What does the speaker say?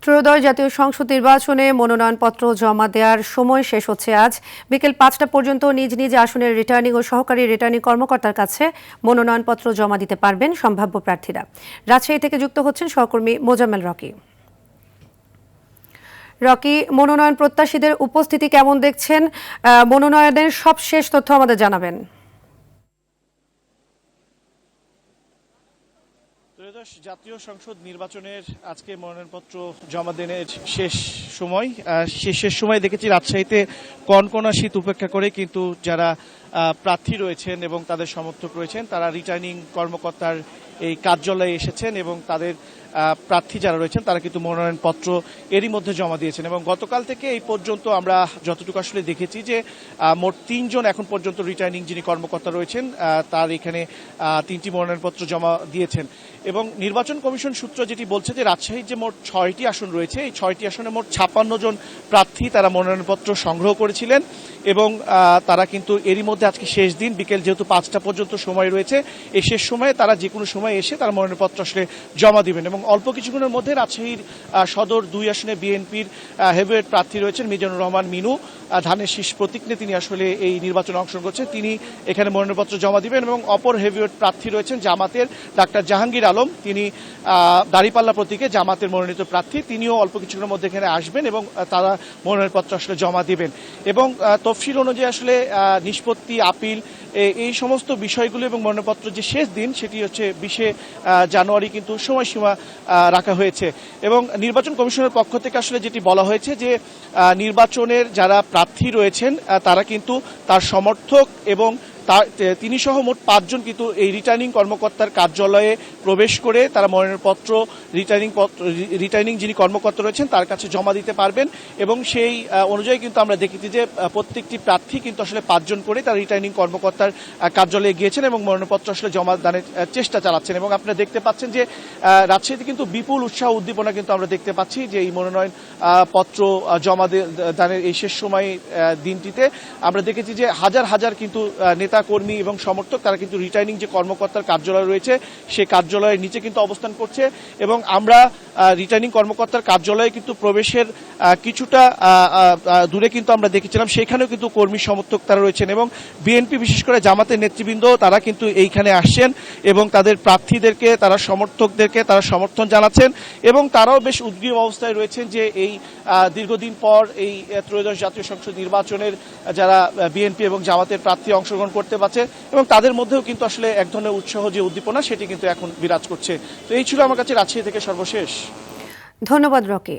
ত্রয়োদশ জাতীয় সংসদ নির্বাচনে মনোনয়নপত্র জমা দেওয়ার সময় শেষ হচ্ছে আজ বিকেল ৫টা পর্যন্ত নিজ নিজ আসনের রিটার্নিং ও সহকারী রিটার্নিং কর্মকর্তার কাছে মনোনয়নপত্র জমা দিতে পারবেন সম্ভাব্য প্রার্থীরা। রাজশাহী থেকে যুক্ত হচ্ছেন সহকর্মী মোজাম্মেল রকি। রকি, মনোনয়ন প্রত্যাশীদের উপস্থিতি কেমন দেখছেন? মনোনয়নের সবশেষ তথ্য আমাদের জানাবেন। ত্রয়োদশ জাতীয় সংসদ নির্বাচনের আজকে মনোনয়নপত্র জমা দেনের শেষ সময় দেখেছি রাজশাহীতে কনকনা শীত উপেক্ষা করে কিন্তু যারা প্রার্থী রয়েছেন এবং তাদের সমর্থক রয়েছেন তারা রিটার্নিং কর্মকর্তার এই কার্যালয়ে এসেছেন এবং তাদের প্রার্থী যারা রয়েছেন তারা কিন্তু মনোনয়নপত্র এরই মধ্যে জমা দিয়েছেন এবং গতকাল থেকে এই পর্যন্ত আমরা যতটুকু আসলে দেখেছি যে মোট ৩ জন এখন পর্যন্ত রিটার্নিং যিনি কর্মকর্তা রয়েছেন তার এখানে ৩টি মনোনয়নপত্র জমা দিয়েছেন এবং নির্বাচন কমিশন সূত্র যেটি বলছে যে রাজশাহীর যে মোট 6টি আসন রয়েছে এই 6টি আসনে মোট 56 জন প্রার্থী তারা মনোনয়নপত্র সংগ্রহ করেছিলেন এবং তারা কিন্তু এরই মধ্যে আজকে শেষ দিন বিকেল যেহেতু 5টা পর্যন্ত সময় রয়েছে এই শেষ সময়ে তারা যে কোনো সময় এসে তারা মনোনয়নপত্র আসলে জমা দিবেন এবং অল্প কিছুক্ষণের মধ্যে রাজশাহীর সদর 2 আসনে বিএনপির হেভিওয়েট প্রার্থী রয়েছেন মিজানুর রহমান মিনু, ধানের শীষ প্রতীক নিয়ে তিনি আসলে এই নির্বাচনে অংশগ্রহণ করছেন, তিনি এখানে মনোনয়নপত্র জমা দিবেন এবং অপর হেভিওয়েট প্রার্থী রয়েছেন জামাতের ডাক্তার জাহাঙ্গীর আলম, তিনি দাঁড়িপাল্লা প্রতীকে জামাতের মনোনীত প্রার্থী, তিনিও অল্প কিছুক্ষণের মধ্যে এখানে আসবেন এবং তারা মনোনয়নপত্র আসলে জমা দিবেন এবং তফসিল অনুযায়ী আসলে নিষ্পত্তি আপিল এই সমস্ত বিষয়গুলো এবং মনোনয়নপত্র যে শেষ দিন সেটি হচ্ছে 20শে জানুয়ারি কিন্তু সময়সীমা রাখা হয়েছে এবং নির্বাচন কমিশনের পক্ষ থেকে আসলে যেটি বলা হয়েছে যে নির্বাচনের যারা প্রার্থী রয়েছেন তারা কিন্তু তার সমর্থক এবং তিনি সহ মোট 5 জন কিন্তু এই রিটার্নিং কর্মকর্তার কার্যালয়ে প্রবেশ করে তারা মনোনয়নপত্র রিটার্নিং যিনি কর্মকর্তা রয়েছেন তার কাছে জমা দিতে পারবেন এবং সেই অনুযায়ী কিন্তু আমরা দেখেছি যে প্রত্যেকটি প্রার্থী কিন্তু আসলে 5 জন করে তার রিটার্নিং কর্মকর্তার কার্যালয়ে গিয়েছেন এবং মনোনয়নপত্র আসলে জমা দানের চেষ্টা চালাচ্ছেন এবং আপনারা দেখতে পাচ্ছেন যে রাজশাহীতে কিন্তু বিপুল উৎসাহ উদ্দীপনা কিন্তু আমরা দেখতে পাচ্ছি যে এই মনোনয়ন পত্র জমা দানের এই শেষ সময় দিনটিতে আমরা দেখেছি যে হাজার হাজার কিন্তু নেতা কর্মী এবং সমর্থক তারা কিন্তু রিটার্নিং যে কর্মকর্তার কার্যালয় রয়েছে সেই কার্যালয়ের নিচে কিন্তু অবস্থান করছে এবং আমরা রিটার্নিং কর্মকর্তার কার্যালয়ে কিন্তু প্রবেশের কিছুটা দূরে কিন্তু আমরা দেখেছিলাম সেখানেও কিন্তু কর্মী সমর্থক তারা রয়েছেন এবং বিএনপি বিশেষ করে জামাতের নেতৃবৃন্দ তারা কিন্তু এইখানে আসছেন এবং তাদের প্রার্থীদেরকে তারা সমর্থকদেরকে তারা সমর্থন জানাচ্ছেন এবং তারাও বেশ উদ্গ্রীব অবস্থায় রয়েছেন যে এই দীর্ঘদিন পর এই ত্রয়োদশ জাতীয় সংসদ নির্বাচনের যারা বিএনপি এবং জামাতের প্রার্থী অংশগ্রহণ করতে পারছে এবং তাদের মধ্যেও কিন্তু আসলে এক ধরনের উৎসাহ যে উদ্দীপনা সেটি কিন্তু এখন বিরাজ করছে। তো এই ছিল আমার কাছে রাজশাহী থেকে সর্বশেষ। ধন্যবাদ রকি।